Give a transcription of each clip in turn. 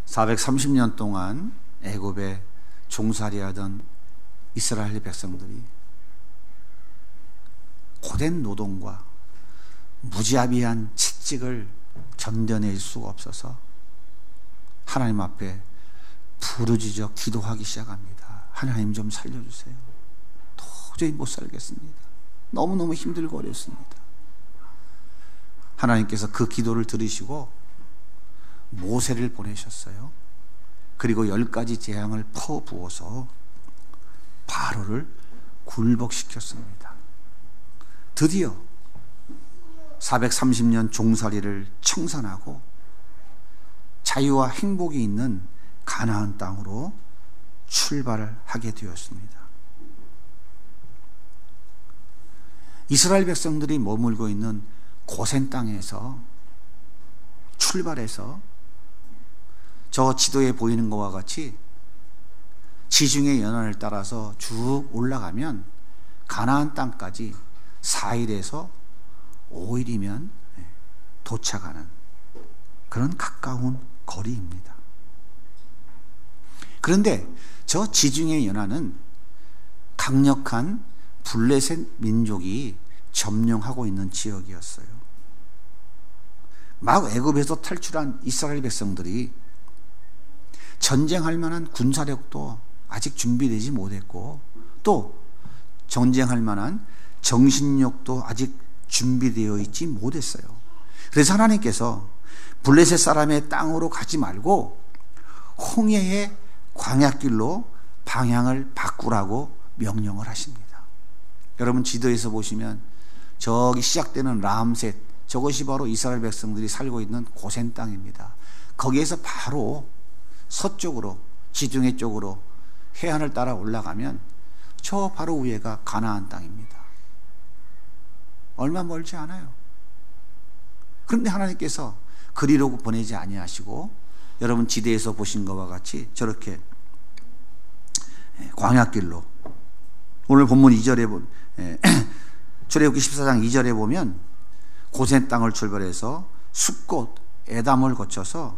430년 동안 애굽에 종살이하던 이스라엘 백성들이 고된 노동과 무자비한 채찍을 견뎌낼 수가 없어서 하나님 앞에 부르짖어 기도하기 시작합니다. 하나님 좀 살려주세요. 도저히 못 살겠습니다. 너무너무 힘들고 어렵습니다. 하나님께서 그 기도를 들으시고 모세를 보내셨어요. 그리고 10가지 재앙을 퍼부어서 바로를 굴복시켰습니다. 드디어 430년 종살이를 청산하고 자유와 행복이 있는 가나안 땅으로 출발을 하게 되었습니다. 이스라엘 백성들이 머물고 있는 고센 땅에서 출발해서 저 지도에 보이는 것과 같이 지중해 연안을 따라서 쭉 올라가면 가나안 땅까지 4일에서 5일이면 도착하는 그런 가까운 거리입니다. 그런데 저 지중해 연안은 강력한 블레셋 민족이 점령하고 있는 지역이었어요. 막 애굽에서 탈출한 이스라엘 백성들이 전쟁할 만한 군사력도 아직 준비되지 못했고 또 전쟁할 만한 정신력도 아직 준비되어 있지 못했어요. 그래서 하나님께서 블레셋 사람의 땅으로 가지 말고 홍해의 광야길로 방향을 바꾸라고 명령을 하십니다. 여러분 지도에서 보시면 저기 시작되는 람셋, 저것이 바로 이스라엘 백성들이 살고 있는 고센 땅입니다. 거기에서 바로 서쪽으로 지중해 쪽으로 해안을 따라 올라가면 저 바로 위에가 가나안 땅입니다. 얼마 멀지 않아요. 그런데 하나님께서 그리로 보내지 아니하시고 여러분 지대에서 보신 것과 같이 저렇게 광야길로 오늘 본문 2절에 출애굽기 14장 2절에 보면 고센 땅을 출발해서 숫곳 에담을 거쳐서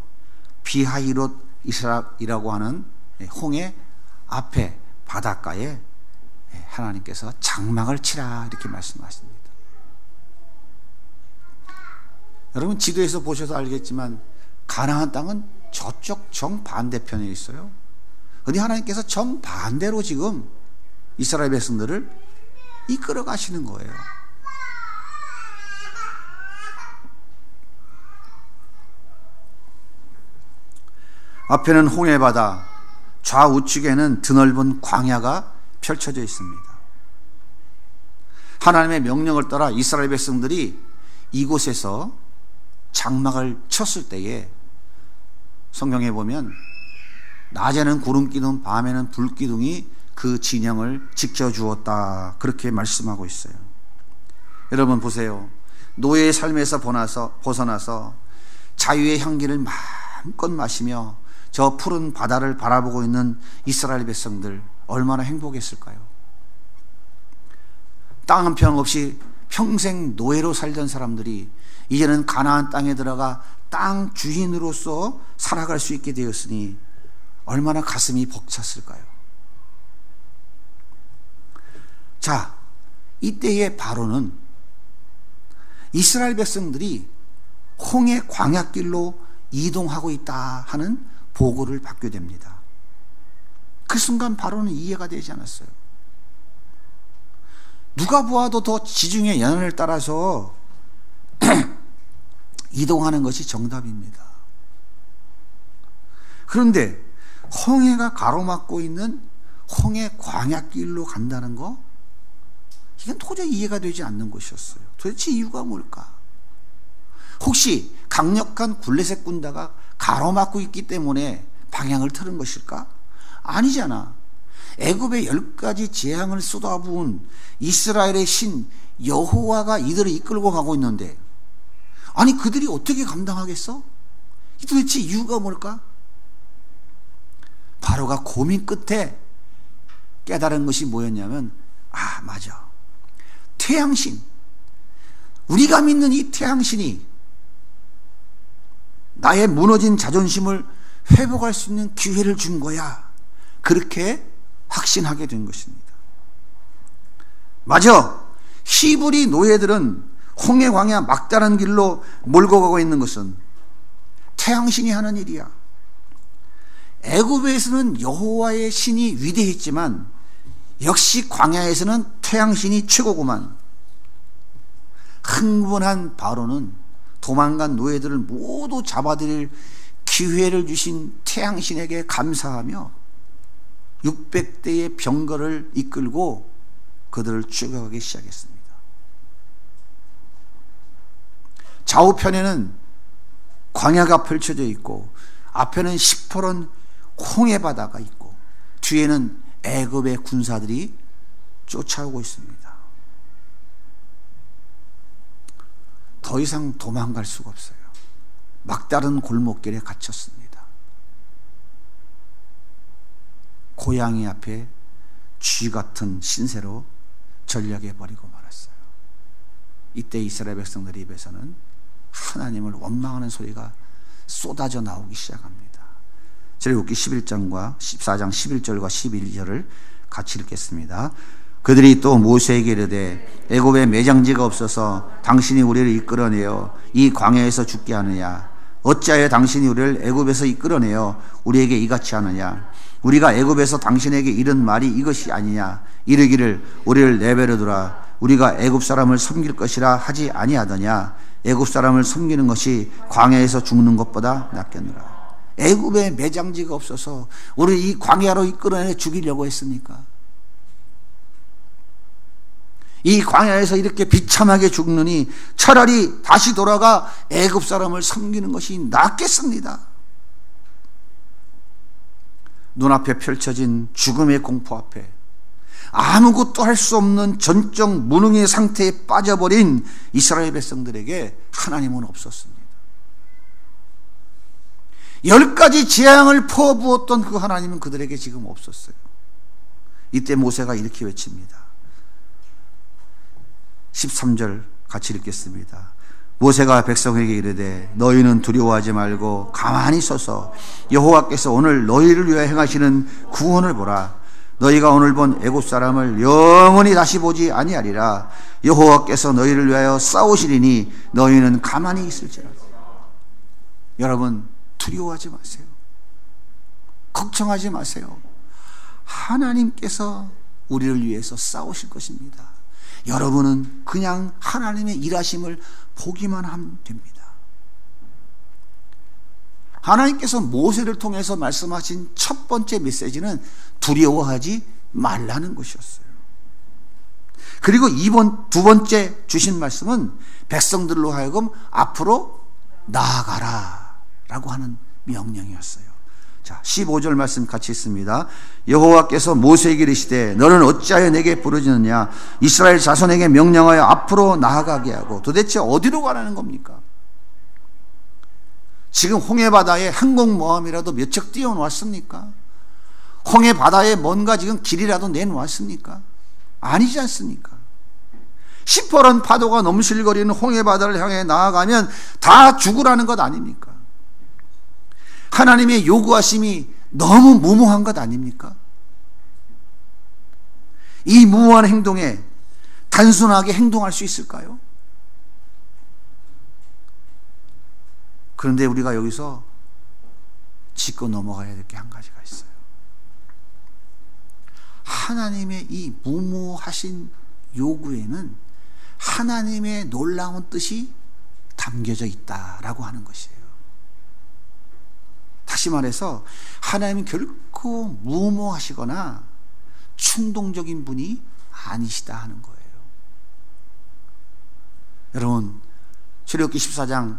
비하히롯 이스라이라고 하는 홍해 앞에 바닷가에 하나님께서 장막을 치라 이렇게 말씀하십니다. 여러분 지도에서 보셔서 알겠지만 가나안 땅은 저쪽 정반대편에 있어요. 근데 하나님께서 정반대로 지금 이스라엘 백성들을 이끌어 가시는 거예요. 앞에는 홍해바다, 좌우측에는 드넓은 광야가 펼쳐져 있습니다. 하나님의 명령을 따라 이스라엘 백성들이 이곳에서 장막을 쳤을 때에 성경에 보면 낮에는 구름기둥, 밤에는 불기둥이 그 진영을 지켜주었다 그렇게 말씀하고 있어요. 여러분 보세요. 노예의 삶에서 벗어나서 자유의 향기를 마음껏 마시며 저 푸른 바다를 바라보고 있는 이스라엘 백성들 얼마나 행복했을까요? 땅 한 평 없이 평생 노예로 살던 사람들이 이제는 가나안 땅에 들어가 땅 주인으로서 살아갈 수 있게 되었으니 얼마나 가슴이 벅찼을까요? 자, 이때의 바로는 이스라엘 백성들이 홍해 광야길로 이동하고 있다 하는 보고를 받게 됩니다. 그 순간 바로는 이해가 되지 않았어요. 누가 보아도 더 지중해 연안을 따라서 이동하는 것이 정답입니다. 그런데 홍해가 가로막고 있는 홍해 광야길로 간다는 거, 이건 도저히 이해가 되지 않는 것이었어요. 도대체 이유가 뭘까? 혹시 강력한 블레셋 군대가 가로막고 있기 때문에 방향을 틀은 것일까? 아니잖아. 애굽의 10가지 재앙을 쏟아부은 이스라엘의 신 여호와가 이들을 이끌고 가고 있는데, 아니 그들이 어떻게 감당하겠어? 도대체 이유가 뭘까? 바로가 고민 끝에 깨달은 것이 뭐였냐면, 아 맞아, 태양신, 우리가 믿는 이 태양신이 나의 무너진 자존심을 회복할 수 있는 기회를 준 거야. 그렇게 확신하게 된 것입니다. 맞아. 히브리 노예들은 홍해 광야 막다른 길로 몰고 가고 있는 것은 태양신이 하는 일이야. 애굽에서는 여호와의 신이 위대했지만 역시 광야에서는 태양신이 최고구만. 흥분한 바로는 도망간 노예들을 모두 잡아들일 기회를 주신 태양신에게 감사하며 600대의 병거를 이끌고 그들을 추격하기 시작했습니다. 좌우편에는 광야가 펼쳐져 있고 앞에는 시퍼런 홍해 바다가 있고 뒤에는 애굽의 군사들이 쫓아오고 있습니다. 더 이상 도망갈 수가 없어요. 막다른 골목길에 갇혔습니다. 고양이 앞에 쥐 같은 신세로 전락해버리고 말았어요. 이때 이스라엘 백성들 입에서는 하나님을 원망하는 소리가 쏟아져 나오기 시작합니다. 출애굽기 11장과 14장 11절과 12절을 같이 읽겠습니다. 그들이 또 모세에게 이르되 애굽에 매장지가 없어서 당신이 우리를 이끌어내어 이 광야에서 죽게 하느냐? 어찌하여 당신이 우리를 애굽에서 이끌어내어 우리에게 이같이 하느냐? 우리가 애굽에서 당신에게 이른 말이 이것이 아니냐? 이르기를 우리를 내버려 두라. 우리가 애굽 사람을 섬길 것이라 하지 아니하더냐? 애굽 사람을 섬기는 것이 광야에서 죽는 것보다 낫겠노라. 애굽에 매장지가 없어서 우리 이 광야로 이끌어내 죽이려고 했습니까? 이 광야에서 이렇게 비참하게 죽느니 차라리 다시 돌아가 애굽 사람을 섬기는 것이 낫겠습니다. 눈앞에 펼쳐진 죽음의 공포 앞에 아무것도 할 수 없는 전적 무능의 상태에 빠져버린 이스라엘 백성들에게 하나님은 없었습니다. 10가지 재앙을 퍼부었던 그 하나님은 그들에게 지금 없었어요. 이때 모세가 이렇게 외칩니다. 13절 같이 읽겠습니다. 모세가 백성에게 이르되 너희는 두려워하지 말고 가만히 서서 여호와께서 오늘 너희를 위하여 행하시는 구원을 보라. 너희가 오늘 본 애굽 사람을 영원히 다시 보지 아니하리라. 여호와께서 너희를 위하여 싸우시리니 너희는 가만히 있을지라. 여러분 두려워하지 마세요. 걱정하지 마세요. 하나님께서 우리를 위해서 싸우실 것입니다. 여러분은 그냥 하나님의 일하심을 보기만 하면 됩니다. 하나님께서 모세를 통해서 말씀하신 첫 번째 메시지는 두려워하지 말라는 것이었어요. 그리고 두 번째 주신 말씀은 백성들로 하여금 앞으로 나아가라 라고 하는 명령이었어요. 자, 15절 말씀 같이 있습니다. 여호와께서 모세에게 이르시되 너는 어찌하여 내게 부르짖느냐? 이스라엘 자손에게 명령하여 앞으로 나아가게 하고. 도대체 어디로 가라는 겁니까? 지금 홍해바다에 항공모함이라도 몇 척 띄워놓았습니까? 홍해바다에 뭔가 지금 길이라도 내놓았습니까? 아니지 않습니까? 시퍼런 파도가 넘실거리는 홍해바다를 향해 나아가면 다 죽으라는 것 아닙니까? 하나님의 요구하심이 너무 무모한 것 아닙니까? 이 무모한 행동에 단순하게 행동할 수 있을까요? 그런데 우리가 여기서 짚고 넘어가야 될 게 한 가지가 있어요. 하나님의 이 무모하신 요구에는 하나님의 놀라운 뜻이 담겨져 있다라고 하는 것이에요. 다시 말해서 하나님은 결코 무모하시거나 충동적인 분이 아니시다 하는 거예요. 여러분 출애굽기 14장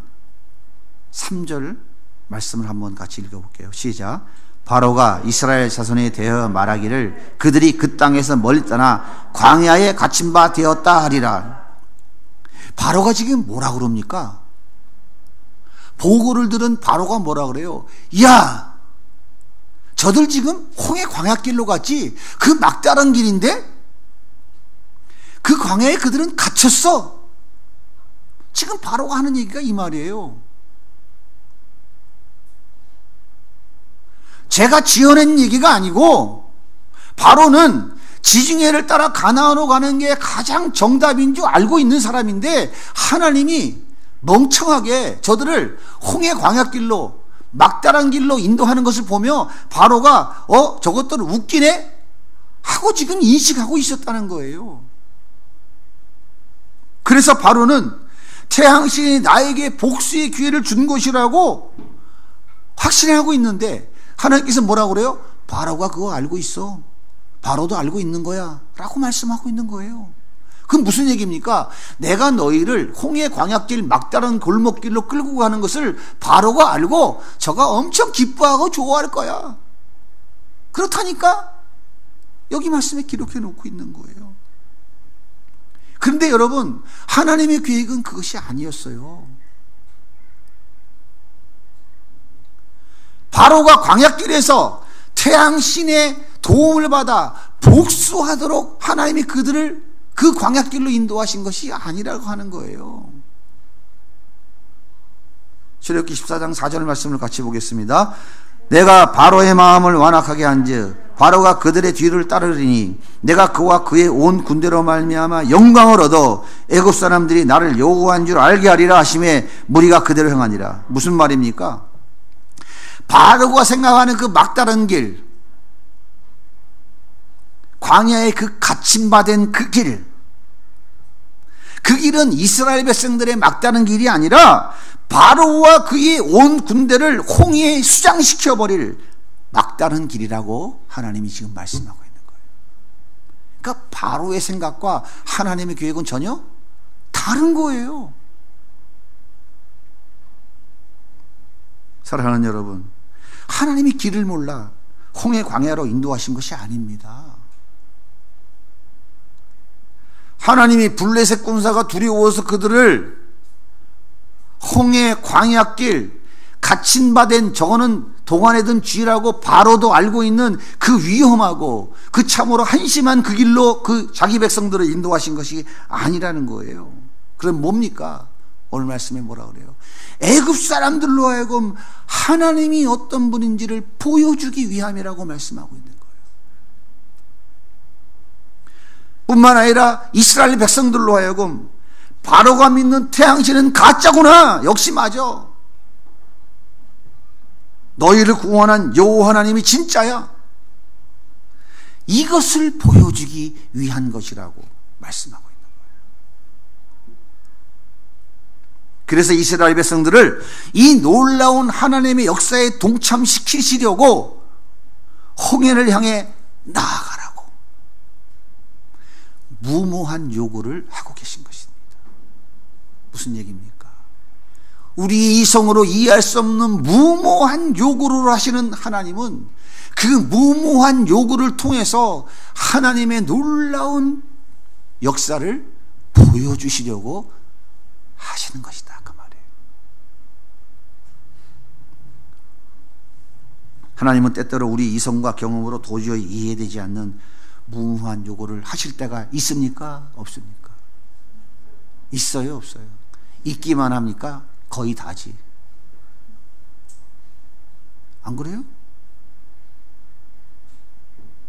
3절 말씀을 한번 같이 읽어볼게요. 시작. 바로가 이스라엘 자손에 대하여 말하기를 그들이 그 땅에서 멀리 떠나 광야에 갇힌 바 되었다 하리라. 바로가 지금 뭐라 그럽니까? 보고를 들은 바로가 뭐라 그래요? 야, 저들 지금 홍해 광야길로 갔지? 그 막다른 길인데? 그 광야에 그들은 갇혔어. 지금 바로가 하는 얘기가 이 말이에요. 제가 지어낸 얘기가 아니고 바로는 지중해를 따라 가나안으로 가는 게 가장 정답인 줄 알고 있는 사람인데 하나님이 멍청하게 저들을 홍해 광야길로 막다른 길로 인도하는 것을 보며 바로가 저것들 웃기네 하고 지금 인식하고 있었다는 거예요. 그래서 바로는 태양신이 나에게 복수의 기회를 준 것이라고 확신하고 있는데 하나님께서 뭐라고 그래요? 바로가 그거 알고 있어. 바로도 알고 있는 거야 라고 말씀하고 있는 거예요. 그건 무슨 얘기입니까? 내가 너희를 홍해 광야길 막다른 골목길로 끌고 가는 것을 바로가 알고 저가 엄청 기뻐하고 좋아할 거야. 그렇다니까 여기 말씀에 기록해 놓고 있는 거예요. 그런데 여러분, 하나님의 계획은 그것이 아니었어요. 바로가 광야길에서 태양신의 도움을 받아 복수하도록 하나님이 그들을 그 광야길로 인도하신 것이 아니라고 하는 거예요. 출애굽기 14장 4절 말씀을 같이 보겠습니다. 내가 바로의 마음을 완악하게 한즉 바로가 그들의 뒤를 따르리니 내가 그와 그의 온 군대로 말미암아 영광을 얻어 애굽 사람들이 나를 여호와인 줄 알게 하리라 하심에 무리가 그대로 행하니라. 무슨 말입니까? 바로가 생각하는 그 막다른 길, 광야의 그 갇힘받은 그 길, 그 길은 이스라엘 백성들의 막다른 길이 아니라 바로와 그의 온 군대를 홍해에 수장시켜버릴 막다른 길이라고 하나님이 지금 말씀하고 있는 거예요. 그러니까 바로의 생각과 하나님의 계획은 전혀 다른 거예요. 사랑하는 여러분, 하나님이 길을 몰라 홍해 광야로 인도하신 것이 아닙니다. 하나님이 블레셋 군사가 두려워서 그들을 홍해 광야길 갇힌바된 저거는 동안에 든 쥐라고 바로도 알고 있는 그 위험하고 그 참으로 한심한 그 길로 그 자기 백성들을 인도하신 것이 아니라는 거예요. 그럼 뭡니까? 오늘 말씀에 뭐라 그래요? 애굽 사람들로 하여금 하나님이 어떤 분인지를 보여주기 위함이라고 말씀하고 있는 거예요. 뿐만 아니라 이스라엘 백성들로 하여금 바로가 믿는 태양신은 가짜구나, 역시 맞아, 너희를 구원한 여호와 하나님이 진짜야, 이것을 보여주기 위한 것이라고 말씀하고 있는 거예요. 그래서 이스라엘 백성들을 이 놀라운 하나님의 역사에 동참시키시려고 홍해를 향해 나아가라고 무모한 요구를 하고 계신 것입니다. 무슨 얘기입니까? 우리 이성으로 이해할 수 없는 무모한 요구를 하시는 하나님은 그 무모한 요구를 통해서 하나님의 놀라운 역사를 보여주시려고 하시는 것이다, 그 말이에요. 하나님은 때때로 우리 이성과 경험으로 도저히 이해되지 않는 무모한 요구를 하실 때가 있습니까? 없습니까? 있어요, 없어요? 있기만 합니까? 거의 다지. 안 그래요?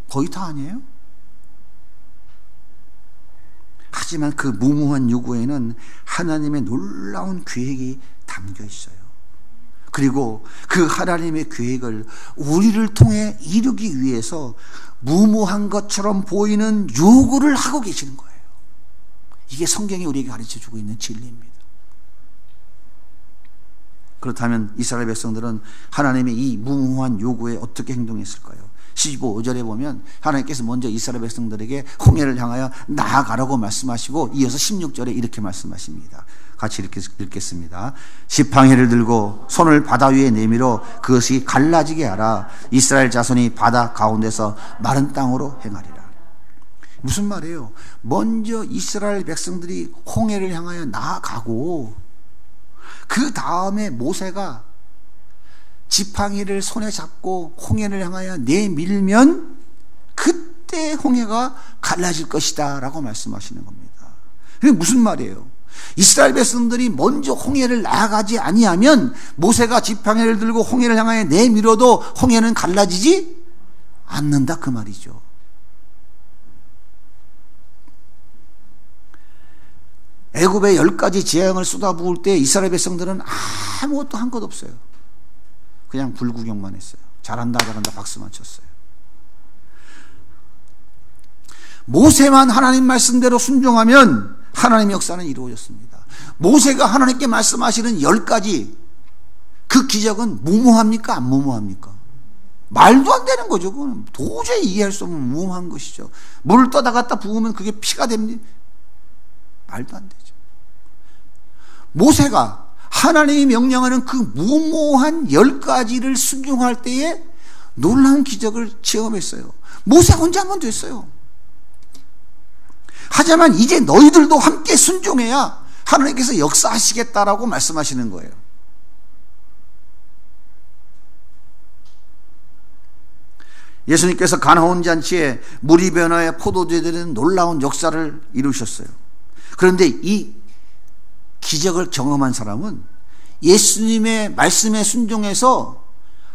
거의 다 아니에요? 하지만 그 무모한 요구에는 하나님의 놀라운 계획이 담겨 있어요. 그리고 그 하나님의 계획을 우리를 통해 이루기 위해서 무모한 것처럼 보이는 요구를 하고 계시는 거예요. 이게 성경이 우리에게 가르쳐주고 있는 진리입니다. 그렇다면 이스라엘 백성들은 하나님의 이 무모한 요구에 어떻게 행동했을까요? 15절에 보면 하나님께서 먼저 이스라엘 백성들에게 홍해를 향하여 나아가라고 말씀하시고 이어서 16절에 이렇게 말씀하십니다. 같이 이렇게 읽겠습니다. 지팡이를 들고 손을 바다 위에 내밀어 그것이 갈라지게 하라. 이스라엘 자손이 바다 가운데서 마른 땅으로 행하리라. 무슨 말이에요? 먼저 이스라엘 백성들이 홍해를 향하여 나아가고 그 다음에 모세가 지팡이를 손에 잡고 홍해를 향하여 내밀면 그때 홍해가 갈라질 것이다 라고 말씀하시는 겁니다. 그게 무슨 말이에요? 이스라엘 백성들이 먼저 홍해를 나아가지 아니하면 모세가 지팡이를 들고 홍해를 향하여 내밀어도 홍해는 갈라지지 않는다 그 말이죠. 애굽의 10가지 재앙을 쏟아부을 때 이스라엘 백성들은 아무것도 한 것 없어요. 그냥 불구경만 했어요. 잘한다 잘한다 박수만 쳤어요. 모세만 하나님 말씀대로 순종하면 하나님의 역사는 이루어졌습니다. 모세가 하나님께 말씀하시는 10가지 그 기적은 무모합니까? 안 무모합니까? 말도 안 되는 거죠. 그건 도저히 이해할 수 없는 무모한 것이죠. 물을 떠다 갖다 부으면 그게 피가 됩니다. 말도 안 되죠. 모세가 하나님이 명령하는 그 무모한 10가지를 순종할 때에 놀라운 기적을 체험했어요. 모세 혼자만 됐어요. 하지만 이제 너희들도 함께 순종해야 하나님께서 역사하시겠다라고 말씀하시는 거예요. 예수님께서 가나온 잔치에 물이 변하여 포도주에 되는 놀라운 역사를 이루셨어요. 그런데 이 기적을 경험한 사람은 예수님의 말씀에 순종해서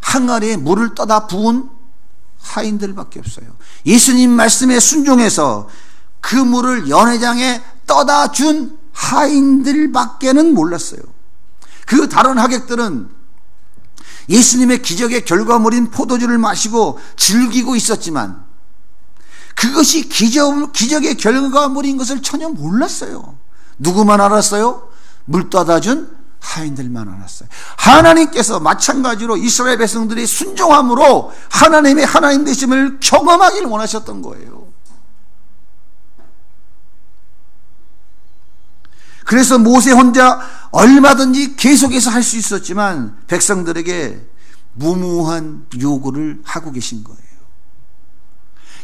항아리에 물을 떠다 부은 하인들밖에 없어요. 예수님 말씀에 순종해서 그 물을 연회장에 떠다 준 하인들밖에는 몰랐어요. 그 다른 하객들은 예수님의 기적의 결과물인 포도주를 마시고 즐기고 있었지만 그것이 기적의 결과물인 것을 전혀 몰랐어요. 누구만 알았어요? 물 떠다 준 하인들만 알았어요. 하나님께서 마찬가지로 이스라엘 백성들이 순종함으로 하나님의 하나님 되심을 경험하기를 원하셨던 거예요. 그래서 모세 혼자 얼마든지 계속해서 할 수 있었지만 백성들에게 무모한 요구를 하고 계신 거예요.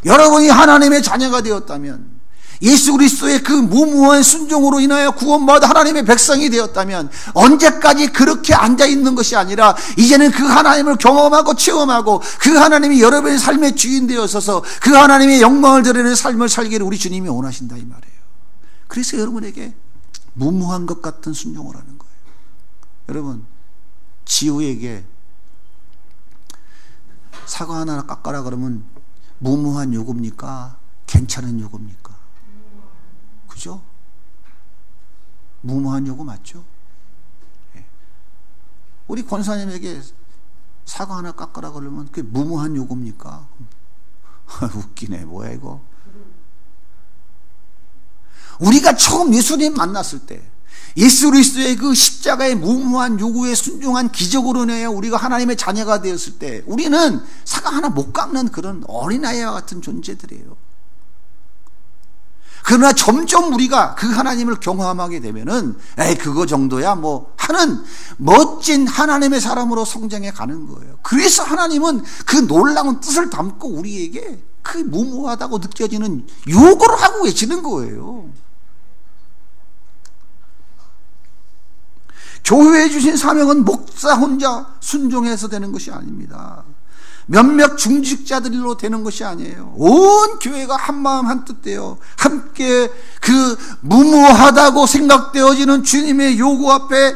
여러분이 하나님의 자녀가 되었다면, 예수 그리스도의 그 무모한 순종으로 인하여 구원받아 하나님의 백성이 되었다면 언제까지 그렇게 앉아있는 것이 아니라 이제는 그 하나님을 경험하고 체험하고 그 하나님이 여러분의 삶의 주인 되어서서 그 하나님의 영광을 드러내는 삶을 살기를 우리 주님이 원하신다 이 말이에요. 그래서 여러분에게 무모한 것 같은 순종을 하는 거예요. 여러분, 지우에게 사과 하나 깎아라 그러면 무모한 요구입니까? 괜찮은 요구입니까? 그죠? 무모한 요구 맞죠? 우리 권사님에게 사과 하나 깎아라 그러면 그게 무모한 요구입니까? 웃기네. 뭐야 이거? 우리가 처음 예수님 만났을 때 예수 그리스도의 그 십자가의 무모한 요구에 순종한 기적으로 인하여 우리가 하나님의 자녀가 되었을 때 우리는 사과 하나 못 깎는 그런 어린아이와 같은 존재들이에요. 그러나 점점 우리가 그 하나님을 경험하게 되면은 그거 정도야 뭐 하는 멋진 하나님의 사람으로 성장해 가는 거예요. 그래서 하나님은 그 놀라운 뜻을 담고 우리에게 그 무모하다고 느껴지는 요구를 하고 계시는 거예요. 교회에 주신 사명은 목사 혼자 순종해서 되는 것이 아닙니다. 몇몇 중직자들로 되는 것이 아니에요. 온 교회가 한마음 한뜻 되어 함께 그 무모하다고 생각되어지는 주님의 요구 앞에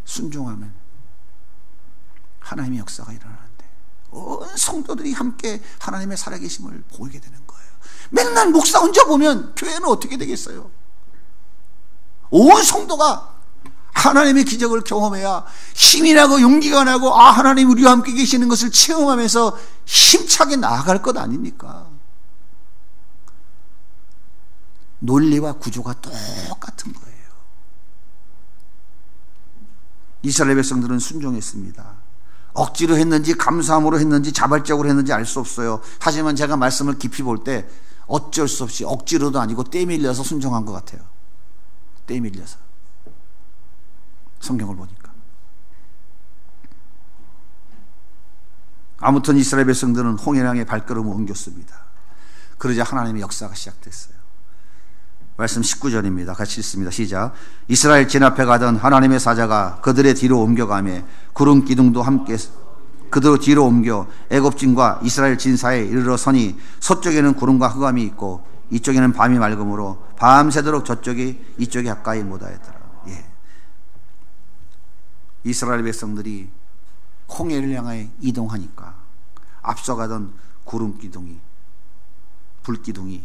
순종하면 하나님의 역사가 일어나는데 온 성도들이 함께 하나님의 살아계심을 보이게 되는 거예요. 맨날 목사 혼자 보면 교회는 어떻게 되겠어요? 온 성도가 하나님의 기적을 경험해야 힘이 나고 용기가 나고 하나님 우리와 함께 계시는 것을 체험하면서 힘차게 나아갈 것 아닙니까? 논리와 구조가 똑같은 거예요. 이스라엘 백성들은 순종했습니다. 억지로 했는지 감사함으로 했는지 자발적으로 했는지 알 수 없어요. 하지만 제가 말씀을 깊이 볼 때 어쩔 수 없이 억지로도 아니고 때 밀려서 순종한 것 같아요. 때 밀려서. 성경을 보니까. 아무튼 이스라엘 백성들은 홍해를 향해 발걸음을 옮겼습니다. 그러자 하나님의 역사가 시작됐어요. 말씀 19절입니다. 같이 읽습니다. 시작. 이스라엘 진 앞에 가던 하나님의 사자가 그들의 뒤로 옮겨가며 구름 기둥도 함께 그대로 뒤로 옮겨 애굽진과 이스라엘 진 사이에 이르러 서니 서쪽에는 구름과 흑암이 있고 이쪽에는 밤이 맑음으로 밤새도록 저쪽이 이쪽이 가까이 못하였더라. 예. 이스라엘 백성들이 홍해를 향해 이동하니까 앞서가던 구름기둥이, 불기둥이,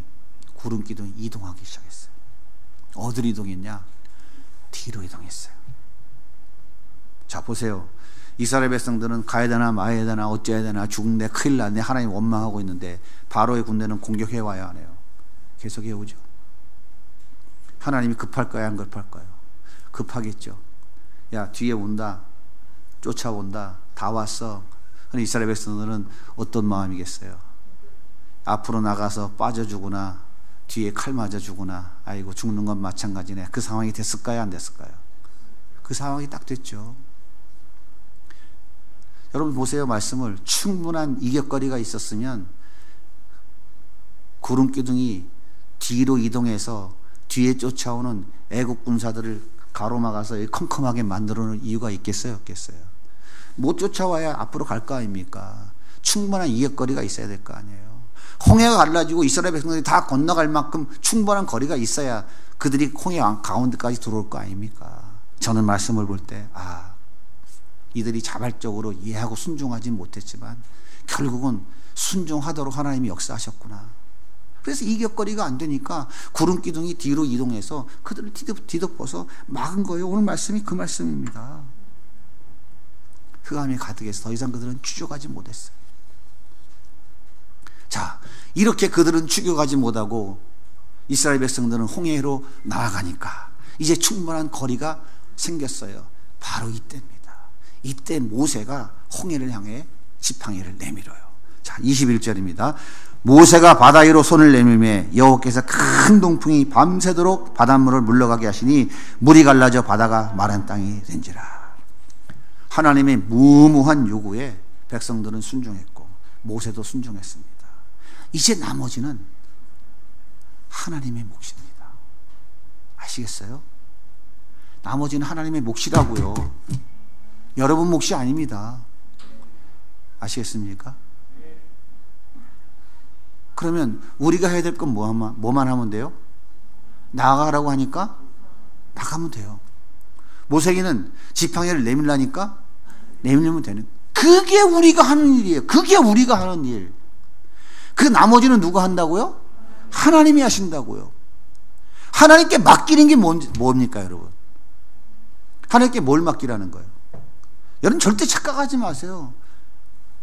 구름기둥이 이동하기 시작했어요. 어디로 이동했냐? 뒤로 이동했어요. 자, 보세요. 이스라엘 백성들은 가야 되나 마야 되나 어째야 되나 죽는데 큰일 났네 하나님 원망하고 있는데 바로의 군대는 공격해 와야 하네요. 계속 해오죠. 하나님이 급할까요? 안 급할까요? 급하겠죠. 야, 뒤에 온다. 쫓아온다. 다 왔어. 그런데 이스라엘 백성들은 어떤 마음이겠어요? 앞으로 나가서 빠져 죽으나 뒤에 칼 맞아 죽으나 아이고 죽는 건 마찬가지네. 그 상황이 됐을까요? 안 됐을까요? 그 상황이 딱 됐죠. 여러분 보세요. 말씀을 충분한 이격거리가 있었으면 구름기둥이 뒤로 이동해서 뒤에 쫓아오는 애국 군사들을 가로막아서 컴컴하게 만들어 놓은 이유가 있겠어요? 없겠어요? 못 쫓아와야 앞으로 갈 거 아닙니까? 충분한 이격거리가 있어야 될 거 아니에요. 홍해가 갈라지고 이스라엘 백성들이 다 건너갈 만큼 충분한 거리가 있어야 그들이 홍해 가운데까지 들어올 거 아닙니까? 저는 말씀을 볼 때 이들이 자발적으로 이해하고 순종하지 못했지만 결국은 순종하도록 하나님이 역사하셨구나. 그래서 이격거리가 안 되니까 구름기둥이 뒤로 이동해서 그들을 뒤덮어서 막은 거예요. 오늘 말씀이 그 말씀입니다. 흑암이 가득해서 더 이상 그들은 추격하지 못했어요. 자, 이렇게 그들은 추격하지 못하고 이스라엘 백성들은 홍해로 나아가니까 이제 충분한 거리가 생겼어요. 바로 이때입니다. 이때 모세가 홍해를 향해 지팡이를 내밀어요. 자, 21절입니다. 모세가 바다 위로 손을 내밀매 여호와께서 큰 동풍이 밤새도록 바닷물을 물러가게 하시니 물이 갈라져 바다가 마른 땅이 된지라. 하나님의 무모한 요구에 백성들은 순종했고 모세도 순종했습니다. 이제 나머지는 하나님의 몫입니다. 아시겠어요? 나머지는 하나님의 몫이라고요. 여러분 몫이 아닙니다. 아시겠습니까? 그러면 우리가 해야 될 건 뭐만 하면 돼요? 나가라고 하니까 나가면 돼요. 모세기는 지팡이를 내밀라니까 내밀면 되는. 그게 우리가 하는 일이에요. 그게 우리가 하는 일. 그 나머지는 누가 한다고요? 하나님이 하신다고요. 하나님께 맡기는 게 뭡니까 여러분? 하나님께 뭘 맡기라는 거예요? 여러분 절대 착각하지 마세요.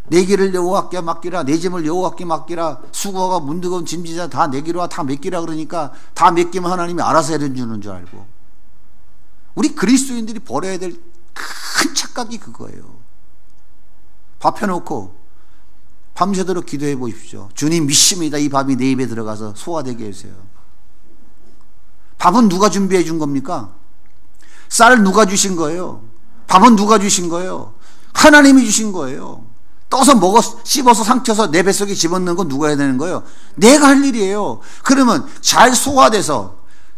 내 길을 여호와께 맡기라, 내 짐을 여호와께 맡기라, 수고가 문득은 짐지자 다 내기로 다 맡기라 그러니까 다 맡기면 하나님이 알아서 해주는 줄 알고. 우리 그리스도인들이 버려야 될 큰 착각이 그거예요. 밥 해놓고 밤새도록 기도해 보십시오. 주님 믿습니다. 이 밥이 내 입에 들어가서 소화되게 해주세요. 밥은 누가 준비해 준 겁니까? 쌀을 누가 주신 거예요? 밥은 누가 주신 거예요? 하나님이 주신 거예요. 떠서 씹어서 상쳐서 내 뱃속에 집어넣는 건 누가 해야 되는 거예요? 내가 할 일이에요. 그러면 잘 소화돼서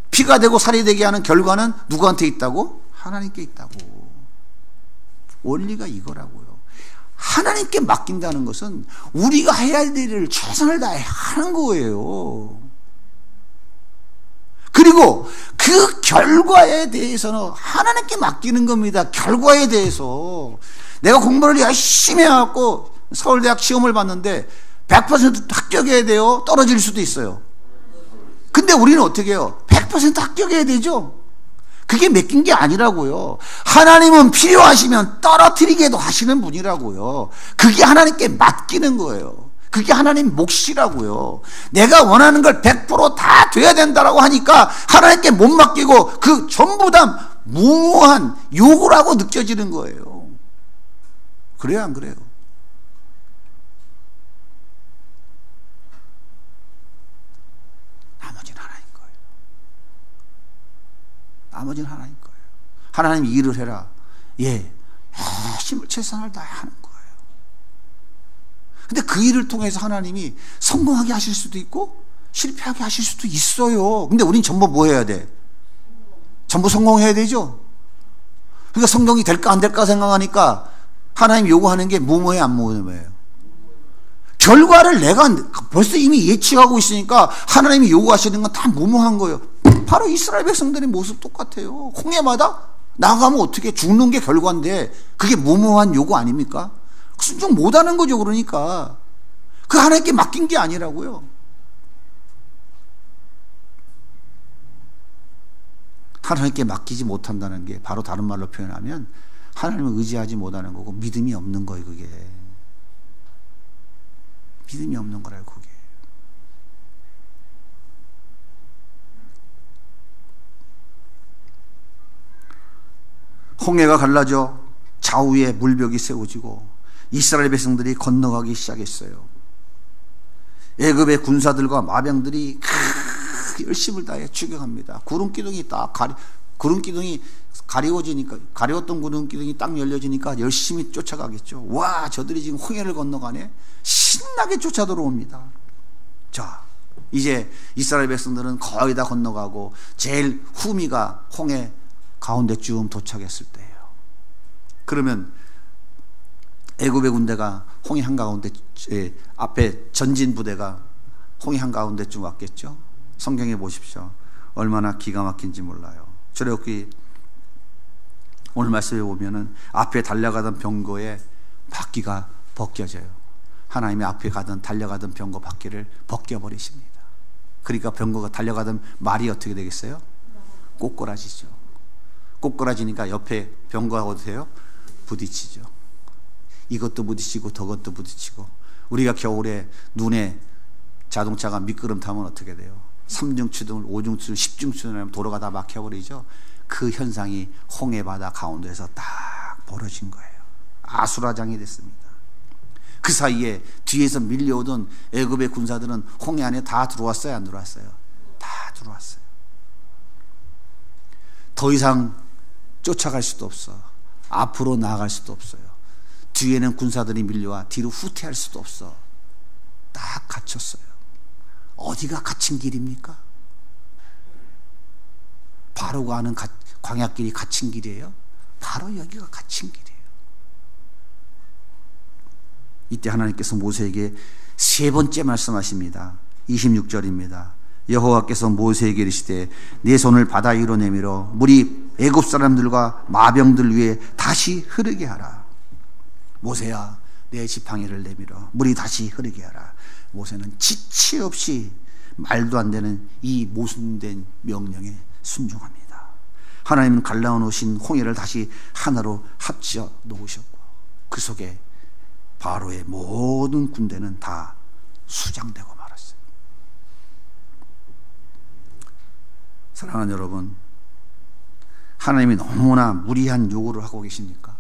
피가 되고 살이 되게 하는 결과는 누구한테 있다고? 하나님께 있다고. 원리가 이거라고요. 하나님께 맡긴다는 것은 우리가 해야 할 일을 최선을 다해 하는 거예요. 그리고 그 결과에 대해서는 하나님께 맡기는 겁니다. 결과에 대해서. 내가 공부를 열심히 해갖고 서울대학 시험을 봤는데 100% 합격해야 돼요? 떨어질 수도 있어요. 근데 우리는 어떻게 해요? 100% 합격해야 되죠? 그게 맡긴 게 아니라고요. 하나님은 필요하시면 떨어뜨리게도 하시는 분이라고요. 그게 하나님께 맡기는 거예요. 그게 하나님 몫이라고요. 내가 원하는 걸 100% 다 돼야 된다라고 하니까 하나님께 못 맡기고 그 전부 다 무모한 요구라고 느껴지는 거예요. 그래요, 안 그래요? 나머지는 하나님 거예요. 나머지는 하나님 거예요. 하나님 일을 해라. 예, 열심히 최선을 다해 하는 거예요. 근데 그 일을 통해서 하나님이 성공하게 하실 수도 있고 실패하게 하실 수도 있어요. 근데 우린 전부 뭐 해야 돼? 전부 성공해야 되죠. 그러니까 성공이 될까 안 될까 생각하니까 하나님 요구하는 게 무모해 안 무모해요? 결과를 내가 벌써 이미 예측하고 있으니까 하나님이 요구하시는 건 다 무모한 거예요. 바로 이스라엘 백성들의 모습 똑같아요. 홍해마다 나가면 어떻게 죽는 게 결과인데 그게 무모한 요구 아닙니까? 순종 못하는 거죠. 그러니까 그 하나님께 맡긴 게 아니라고요. 하나님께 맡기지 못한다는 게 바로 다른 말로 표현하면 하나님을 의지하지 못하는 거고 믿음이 없는 거예요. 그게 믿음이 없는 거라요. 그게 홍해가 갈라져 좌우에 물벽이 세워지고 이스라엘 백성들이 건너가기 시작했어요. 애굽의 군사들과 마병들이 열심을 다해 추격합니다. 구름기둥이 가리워지니까, 가리웠던 구름기둥이 딱 열려지니까 열심히 쫓아가겠죠. 와, 저들이 지금 홍해를 건너가네. 신나게 쫓아 들어옵니다. 자, 이제 이스라엘 백성들은 거의 다 건너가고 제일 후미가 홍해 가운데쯤 도착했을 때예요. 그러면 애굽의 군대가 홍해 한가운데 앞에 전진 부대가 홍해 한가운데쯤 왔겠죠. 성경에 보십시오. 얼마나 기가 막힌지 몰라요. 출애굽기 오늘 말씀에 보면은 앞에 달려가던 병거의 바퀴가 벗겨져요. 하나님의 앞에 달려가던 병거 바퀴를 벗겨버리십니다. 그러니까 병거가 달려가던 말이 어떻게 되겠어요? 꼬꾸라지죠. 꼬꾸라지니까 옆에 병거가 어떻게 해요? 부딪히죠. 이것도 부딪히고 저것도 부딪히고. 우리가 겨울에 눈에 자동차가 미끄럼 타면 어떻게 돼요? 3중 추등을 5중 추등 10중 추등하면 도로가 다 막혀버리죠. 그 현상이 홍해바다 가운데서 딱 벌어진 거예요. 아수라장이 됐습니다. 그 사이에 뒤에서 밀려오던 애굽의 군사들은 홍해 안에 다 들어왔어요? 안 들어왔어요? 다 들어왔어요. 더 이상 쫓아갈 수도 없어. 앞으로 나아갈 수도 없어요. 뒤에는 군사들이 밀려와 뒤로 후퇴할 수도 없어. 딱 갇혔어요. 어디가 갇힌 길입니까? 바로가 아는 광야길이 갇힌 길이에요? 바로 여기가 갇힌 길이에요. 이때 하나님께서 모세에게 세 번째 말씀하십니다. 26절입니다. 여호와께서 모세에게 이르시되 네 손을 바다 위로 내밀어 물이 애굽 사람들과 마병들 위에 다시 흐르게 하라. 모세야, 내 지팡이를 내밀어 물이 다시 흐르게 하라. 모세는 지체 없이 말도 안 되는 이 모순된 명령에 순종합니다. 하나님은 갈라놓으신 홍해를 다시 하나로 합쳐 놓으셨고 그 속에 바로의 모든 군대는 다 수장되고 말았어요. 사랑하는 여러분, 하나님이 너무나 무리한 요구를 하고 계십니까?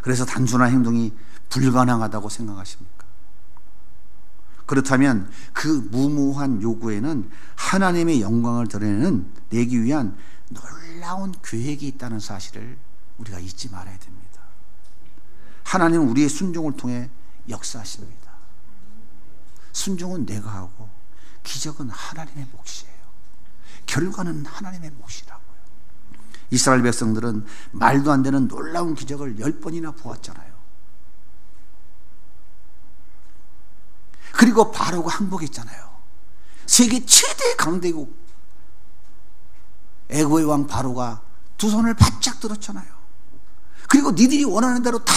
그래서 단순한 행동이 불가능하다고 생각하십니까? 그렇다면 그 무모한 요구에는 하나님의 영광을 드러내는 내기 위한 놀라운 계획이 있다는 사실을 우리가 잊지 말아야 됩니다. 하나님은 우리의 순종을 통해 역사하십니다. 순종은 내가 하고 기적은 하나님의 몫이에요. 결과는 하나님의 몫이라고요. 이스라엘 백성들은 말도 안 되는 놀라운 기적을 10번이나 보았잖아요. 그리고 바로가 항복했잖아요. 세계 최대 강대국 애굽의 왕 바로가 두 손을 바짝 들었잖아요. 그리고 니들이 원하는 대로 다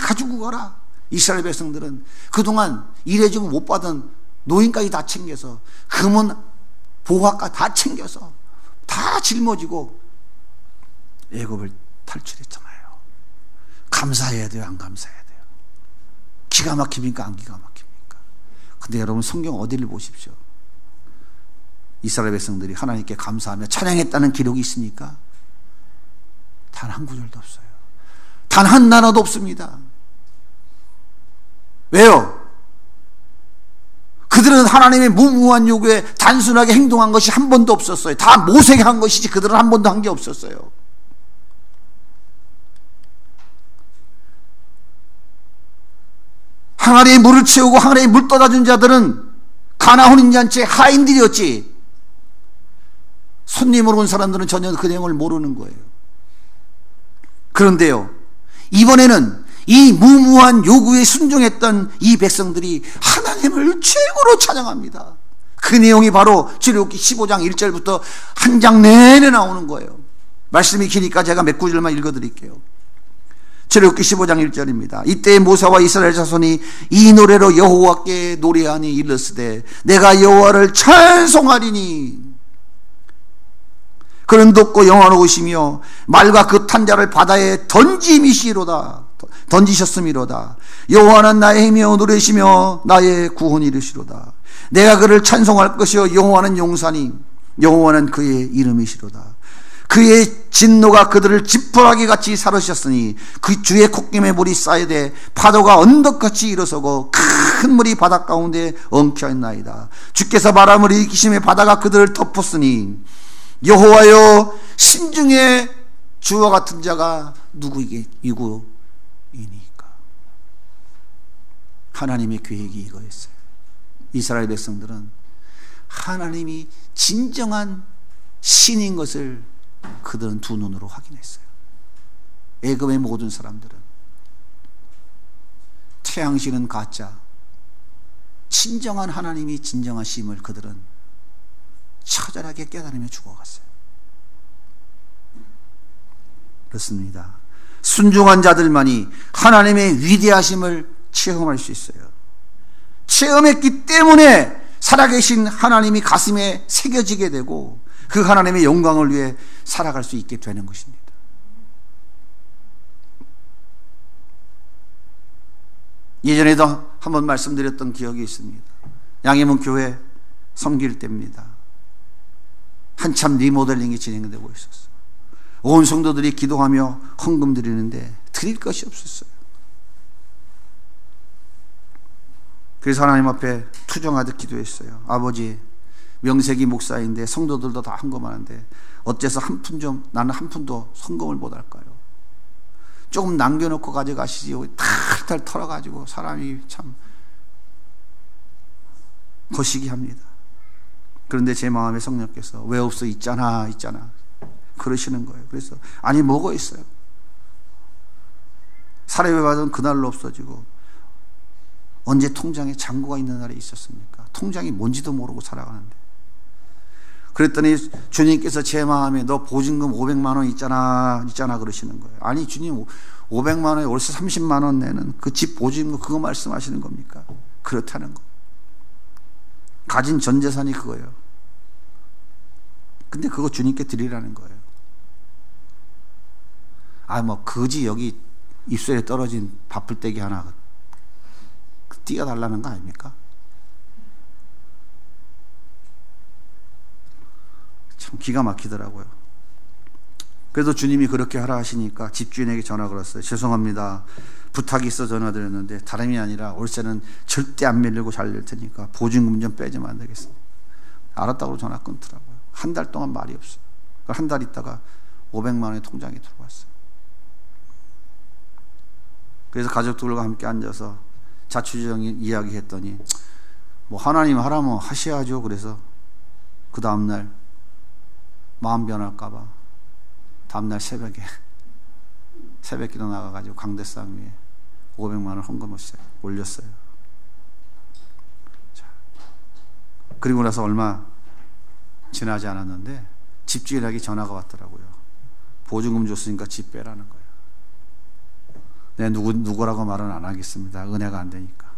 가지고 가라. 이스라엘 백성들은 그동안 일해주면 못 받은 노인까지 다 챙겨서 금은 보화까지 다 챙겨서 다 짊어지고 애굽을 탈출했잖아요. 감사해야 돼요? 안 감사해야 돼요? 기가 막힙니까? 안 기가 막힙니까? 근데 여러분 성경 어디를 보십시오. 이스라엘 백성들이 하나님께 감사하며 찬양했다는 기록이 있습니까? 단 한 구절도 없어요. 단 한 단어도 없습니다. 왜요? 그들은 하나님의 무모한 요구에 단순하게 행동한 것이 한 번도 없었어요. 다 모세가 한 것이지 그들은 한 번도 한 게 없었어요. 항아리에 물을 채우고 항아리에 물 떠다 준 자들은 가나 혼인잔치의 하인들이었지, 손님으로 온 사람들은 전혀 그 내용을 모르는 거예요. 그런데요, 이번에는 이 무모한 요구에 순종했던 이 백성들이 하나님을 최고로 찬양합니다. 그 내용이 바로 출애굽기 15장 1절부터 한 장 내내 나오는 거예요. 말씀이 기니까 제가 몇 구절만 읽어드릴게요. 출애굽기 15장 1절입니다. 이때 모세와 이스라엘 자손이 이 노래로 여호와께 노래하니 이르시되 내가 여호와를 찬송하리니 그는 높고 영원하시며 말과 그 탄자를 바다에 던지셨음이로다. 여호와는 나의 힘이요 노래시며 나의 구원이시로다. 내가 그를 찬송할 것이요 여호와는 용사니 여호와는 그의 이름이시로다. 그의 진노가 그들을 지푸라기 같이 사르셨으니 그 주의 콧김에 물이 쌓이되 파도가 언덕같이 일어서고 큰 물이 바다 가운데 엉켜있나이다. 주께서 바람을 일으키심에 바다가 그들을 덮었으니 여호와여 신중에 주와 같은 자가 누구이니까. 하나님의 계획이 이거였어요. 이스라엘 백성들은 하나님이 진정한 신인 것을 그들은 두 눈으로 확인했어요. 애굽의 모든 사람들은 태양신은 가짜, 진정한 하나님이 진정하심을 그들은 처절하게 깨달으며 죽어갔어요. 그렇습니다. 순종한 자들만이 하나님의 위대하심을 체험할 수 있어요. 체험했기 때문에 살아계신 하나님이 가슴에 새겨지게 되고 그 하나님의 영광을 위해 살아갈 수 있게 되는 것입니다. 예전에도 한번 말씀드렸던 기억이 있습니다. 양해문 교회 섬길 때입니다. 한참 리모델링이 진행되고 있었어요. 온 성도들이 기도하며 헌금 드리는데 드릴 것이 없었어요. 그래서 하나님 앞에 투정하듯 기도했어요. 아버지, 명색이 목사인데 성도들도 다 헌금하는데 어째서 나는 한 푼도 헌금을 못 할까요? 조금 남겨놓고 가져가시지 탈탈 털어가지고 사람이 참 거시기 합니다. 그런데 제 마음에 성령께서 왜 없어? 있잖아 그러시는 거예요. 그래서 아니 뭐가 있어요? 사례비 받은 그날로 없어지고 언제 통장에 잔고가 있는 날이 있었습니까? 통장이 뭔지도 모르고 살아가는데. 그랬더니 주님께서 제 마음에 너 보증금 500만 원 있잖아 그러시는 거예요. 아니 주님 500만 원에 월세 30만 원 내는 그 집 보증금 그거 말씀하시는 겁니까? 그렇다는 거. 가진 전 재산이 그거예요. 근데 그거 주님께 드리라는 거예요. 거지 여기 입술에 떨어진 밥풀떼기 하나 띄워달라는 거 아닙니까? 참 기가 막히더라고요. 그래도 주님이 그렇게 하라 하시니까 집주인에게 전화 걸었어요. 죄송합니다. 부탁이 있어 전화드렸는데 다름이 아니라 월세는 절대 안 밀리고 잘 낼 테니까 보증금 좀 빼주면 안 되겠어요? 알았다고 전화 끊더라고요. 한 달 동안 말이 없어요. 한 달 있다가 500만 원의 통장에 들어왔어요. 그래서 가족들과 함께 앉아서 자초지종이 이야기했더니 하나님 하라면 하셔야죠. 그래서 그 다음날 마음 변할까봐 다음날 새벽에 새벽기도 나가가지고 강대상 위에 500만 원 헌금을 올렸어요. 자, 그리고 나서 얼마 지나지 않았는데 집주인에게 전화가 왔더라고요. 보증금 줬으니까 집 빼라는 거예요. 내 누구라고 말은 안 하겠습니다. 은혜가 안 되니까.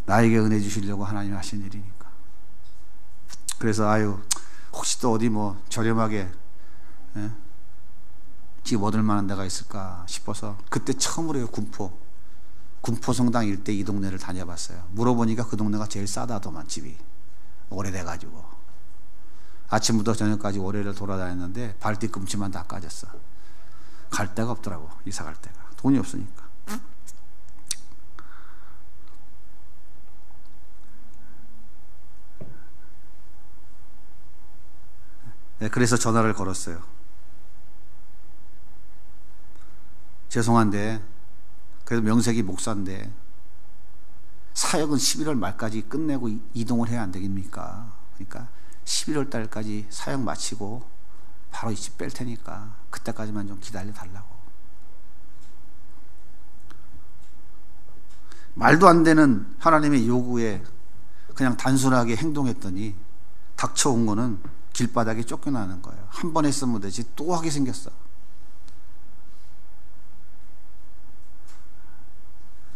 나에게 은혜 주시려고 하나님 하신 일이니까. 그래서 혹시 또 어디 저렴하게 집 얻을 만한 데가 있을까 싶어서 그때 처음으로 군포 성당 일대 이 동네를 다녀봤어요. 물어보니까 그 동네가 제일 싸다더만 집이. 오래돼가지고 아침부터 저녁까지 오래를 돌아다녔는데 발뒤꿈치만 다 까졌어. 갈 데가 없더라고. 이사 갈 데가. 돈이 없으니까. 네, 그래서 전화를 걸었어요. 죄송한데 그래도 명색이 목사인데 사역은 11월 말까지 끝내고 이동을 해야 안 되겠습니까? 그러니까 11월 달까지 사역 마치고 바로 이 집 뺄 테니까 그때까지만 좀 기다려 달라고. 말도 안 되는 하나님의 요구에 그냥 단순하게 행동했더니 닥쳐온 거는 길바닥에 쫓겨나는 거예요. 한 번 했으면 되지 또 하게 생겼어.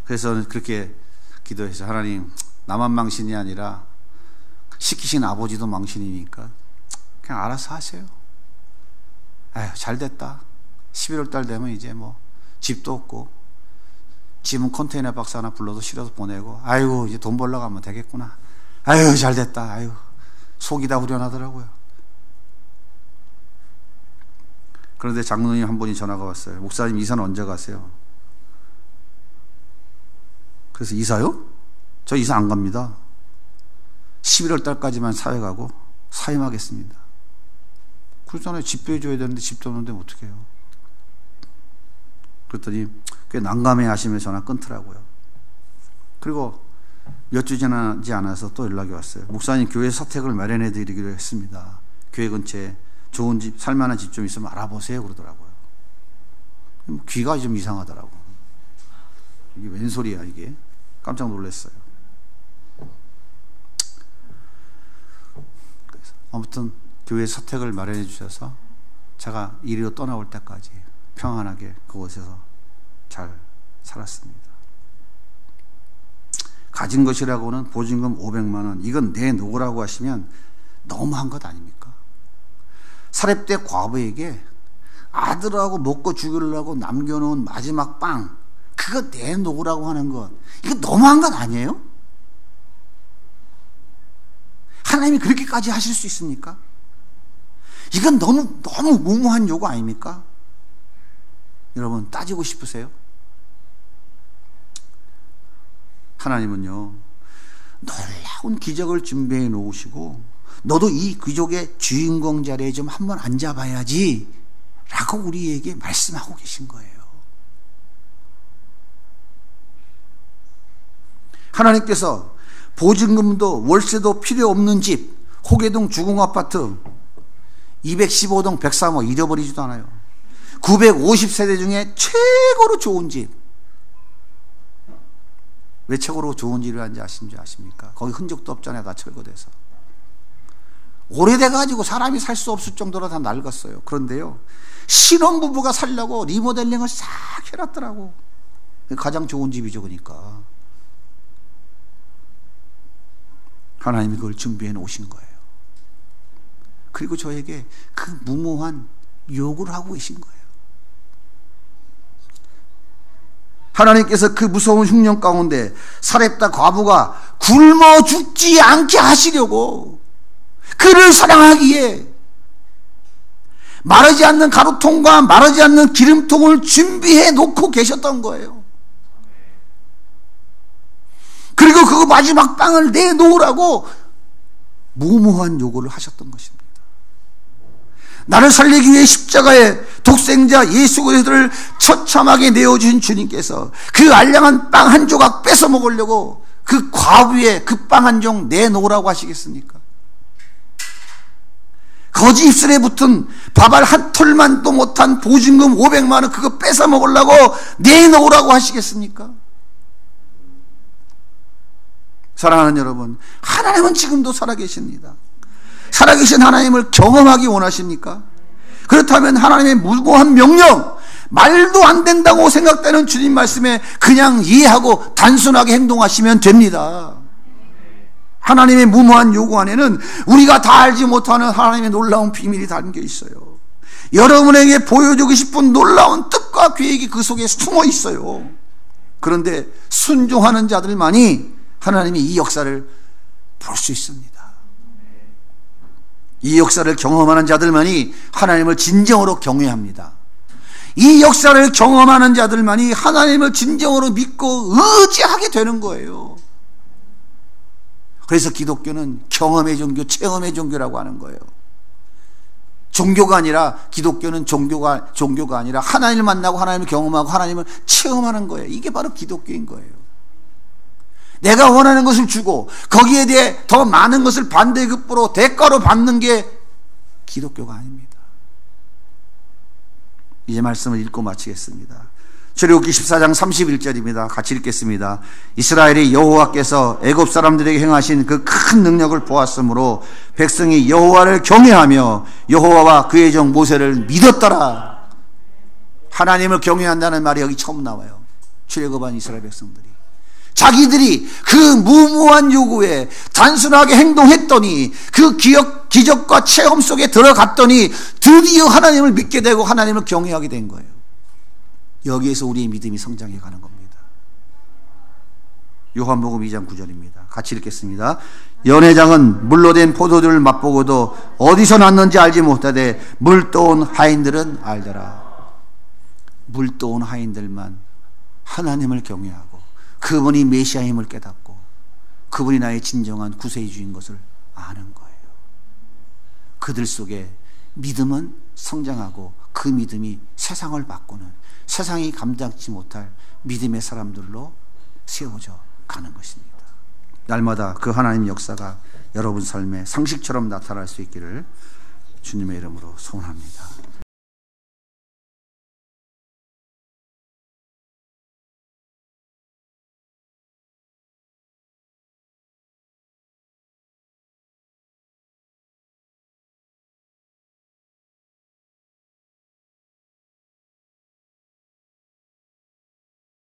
그래서 그렇게 기도해서 하나님, 나만 망신이 아니라 시키신 아버지도 망신이니까 그냥 알아서 하세요. 아휴, 잘 됐다. 11월 달 되면 이제 뭐 집도 없고 집은 컨테이너 박스 하나 불러도 실어서 보내고, 아이고 이제 돈 벌러 가면 되겠구나. 아유, 잘 됐다. 아유, 속이 다 후련하더라고요. 그런데 장로님 한 분이 전화가 왔어요. 목사님, 이사는 언제 가세요? 그래서 이사요? 저 이사 안 갑니다. 11월 달까지만 사회 가고 사임하겠습니다. 그렇잖아요. 집 빼줘야 되는데 집도 없는데 어떻게 해요? 그랬더니 꽤 난감해 하시며 전화 끊더라고요. 그리고 몇 주 지나지 않아서 또 연락이 왔어요. 목사님, 교회 서택을 마련해 드리기로 했습니다. 교회 근처에 좋은 집, 살만한 집 좀 있으면 알아보세요. 그러더라고요. 귀가 좀 이상하더라고. 이게 웬 소리야 이게. 깜짝 놀랐어요. 아무튼 교회 서택을 마련해 주셔서 제가 이리로 떠나올 때까지 평안하게 그곳에서 잘 살았습니다. 가진 것이라고는 보증금 500만 원, 이건 내놓으라고 하시면 너무한 것 아닙니까? 사렙대 과부에게 아들하고 먹고 죽이려고 남겨놓은 마지막 빵, 그거 내놓으라고 하는 것, 이거 너무한 것 아니에요? 하나님이 그렇게까지 하실 수 있습니까? 이건 너무 무모한 요구 아닙니까? 여러분, 따지고 싶으세요? 하나님은요, 놀라운 기적을 준비해 놓으시고, 너도 이 귀족의 주인공 자리에 좀 한번 앉아봐야지 라고 우리에게 말씀하고 계신 거예요. 하나님께서 보증금도 월세도 필요 없는 집, 호계동 주공아파트 215동 103호 잃어버리지도 않아요. 950세대 중에 최고로 좋은 집. 왜 최고로 좋은 집을 한지 아십니까? 거기 흔적도 없잖아요. 다 철거돼서. 오래돼가지고 사람이 살 수 없을 정도로 다 낡았어요. 그런데요, 신혼부부가 살려고 리모델링을 싹 해놨더라고. 가장 좋은 집이죠. 그러니까 하나님이 그걸 준비해 놓으신 거예요. 그리고 저에게 그 무모한 요구를 하고 계신 거예요. 하나님께서 그 무서운 흉년 가운데 사렙다 과부가 굶어 죽지 않게 하시려고, 그를 사랑하기에 마르지 않는 가루통과 마르지 않는 기름통을 준비해 놓고 계셨던 거예요. 그리고 그 마지막 빵을 내놓으라고 무모한 요구를 하셨던 것입니다. 나를 살리기 위해 십자가에 독생자 예수 그리스도를 처참하게 내어주신 주님께서 그 알량한 빵 한 조각 뺏어 먹으려고 그 과부의 그 빵 한 종 내놓으라고 하시겠습니까? 거지 입술에 붙은 밥알 한 톨만도 못한 보증금 500만 원 그거 뺏어 먹으려고 내놓으라고 하시겠습니까? 사랑하는 여러분, 하나님은 지금도 살아계십니다. 살아계신 하나님을 경험하기 원하십니까? 그렇다면 하나님의 무모한 명령, 말도 안 된다고 생각되는 주님 말씀에 그냥 이해하고 단순하게 행동하시면 됩니다. 하나님의 무모한 요구 안에는 우리가 다 알지 못하는 하나님의 놀라운 비밀이 담겨 있어요. 여러분에게 보여주고 싶은 놀라운 뜻과 계획이 그 속에 숨어 있어요. 그런데 순종하는 자들만이 하나님이 이 역사를 볼 수 있습니다. 이 역사를 경험하는 자들만이 하나님을 진정으로 경외합니다. 이 역사를 경험하는 자들만이 하나님을 진정으로 믿고 의지하게 되는 거예요. 그래서 기독교는 경험의 종교, 체험의 종교라고 하는 거예요. 종교가 아니라, 기독교는 종교가 아니라 하나님을 만나고 하나님을 경험하고 하나님을 체험하는 거예요. 이게 바로 기독교인 거예요. 내가 원하는 것을 주고 거기에 대해 더 많은 것을 반대급부로 대가로 받는 게 기독교가 아닙니다. 이제 말씀을 읽고 마치겠습니다. 출애굽기 14장 31절입니다. 같이 읽겠습니다. 이스라엘이 여호와께서 애굽 사람들에게 행하신 그 큰 능력을 보았으므로 백성이 여호와를 경외하며 여호와와 그의 종 모세를 믿었더라. 하나님을 경외한다는 말이 여기 처음 나와요. 출애굽한 이스라엘 백성들이 자기들이 그 무모한 요구에 단순하게 행동했더니 그 기적과 체험 속에 들어갔더니 드디어 하나님을 믿게 되고 하나님을 경외하게 된 거예요. 여기에서 우리의 믿음이 성장해 가는 겁니다. 요한복음 2장 9절입니다. 같이 읽겠습니다. 연회장은 물로 된 포도주를 맛보고도 어디서 났는지 알지 못하되 물 떠온 하인들은 알더라. 물 떠온 하인들만 하나님을 경외하고 그분이 메시아임을 깨닫고 그분이 나의 진정한 구세주인 것을 아는 거예요. 그들 속에 믿음은 성장하고 그 믿음이 세상을 바꾸는, 세상이 감당치 못할 믿음의 사람들로 세워져 가는 것입니다. 날마다 그 하나님 역사가 여러분 삶에 상식처럼 나타날 수 있기를 주님의 이름으로 소원합니다.